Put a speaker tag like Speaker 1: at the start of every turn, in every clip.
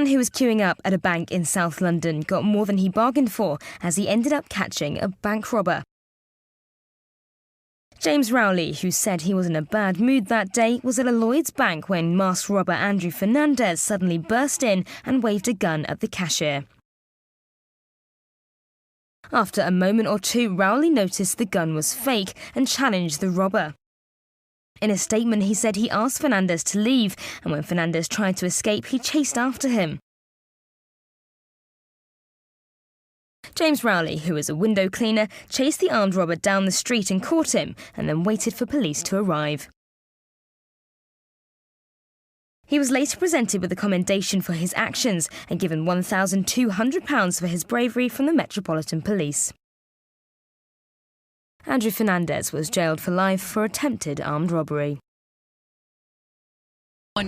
Speaker 1: who was queuing up at a bank in South London got more than he bargained for as he ended up catching a bank robber. James Rowley, who said he was in a bad mood that day, was at a Lloyds bank when masked robber Andrew Fernandez suddenly burst in and waved a gun at the cashier. After a moment or two, Rowley noticed the gun was fake and challenged the robber. In a statement, he said he asked Fernandez to leave, and when Fernandez tried to escape, he chased after him. James Rowley, who is a window cleaner, chased the armed robber down the street and caught him, and then waited for police to arrive. He was later presented with a commendation for his actions and given £1,200 for his bravery from the Metropolitan Police. Andrew Fernandez was jailed for life for attempted armed robbery.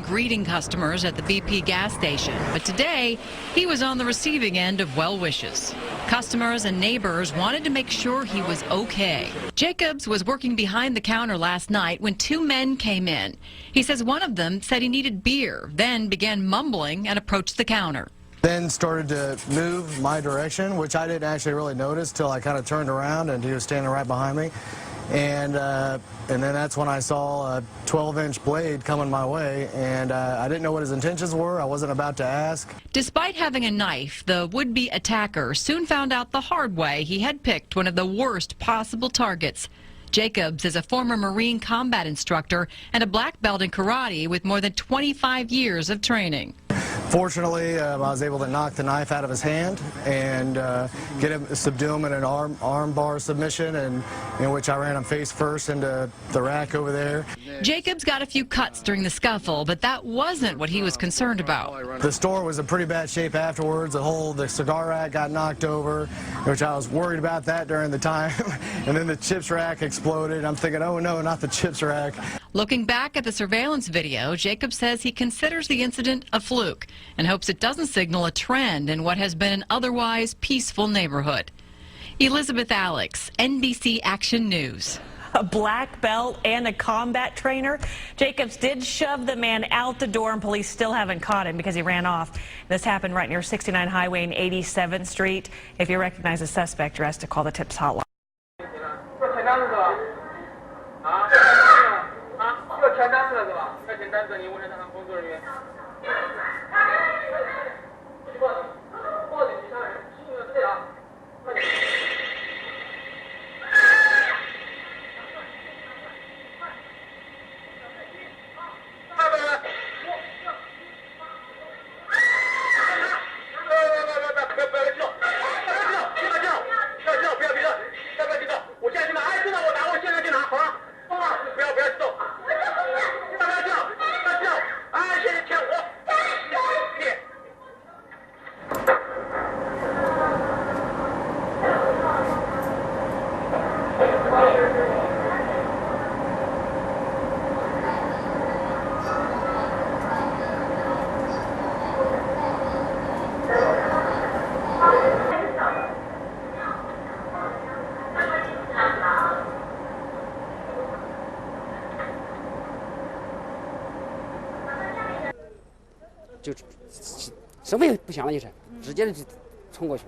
Speaker 2: Greeting customers at the BP gas station, but today he was on the receiving end of well wishes. Customers and neighbors wanted to make sure he was okay. Jacobs was working behind the counter last night when two men came in. He says one of them said he needed beer, then began mumbling and approached the counter.
Speaker 3: Then started to move my direction, which I didn't actually really notice till I kind of turned around and he was standing right behind me. And then that's when I saw a 12-inch blade coming my way, and I didn't know what his intentions were. I wasn't about to ask.
Speaker 2: Despite having a knife, the would-be attacker soon found out the hard way he had picked one of the worst possible targets. Jacobs is a former Marine combat instructor and a black belt in karate with more than 25 years of training.
Speaker 3: Fortunately, I was able to knock the knife out of his hand and subdue him in an arm bar submission, and in which I ran him face first into the rack over there.
Speaker 2: Jacobs got a few cuts during the scuffle, but that wasn't what he was concerned about.
Speaker 3: The store was in pretty bad shape afterwards. The cigar rack got knocked over, which I was worried about that during the time. And then the chips rack exploded. I'm thinking, oh no, not the chips rack.
Speaker 2: Looking back at the surveillance video, Jacobs says he considers the incident a fluke and hopes it doesn't signal a trend in what has been an otherwise peaceful neighborhood. Elizabeth Alex, NBC Action News.
Speaker 4: A black belt and a combat trainer. Jacobs did shove the man out the door, and police still haven't caught him because he ran off. This happened right near 69 Highway and 87th Street. If you recognize a suspect, you're asked to call the TIPS hotline.
Speaker 5: 就什么也不想了，就是直接就冲过去。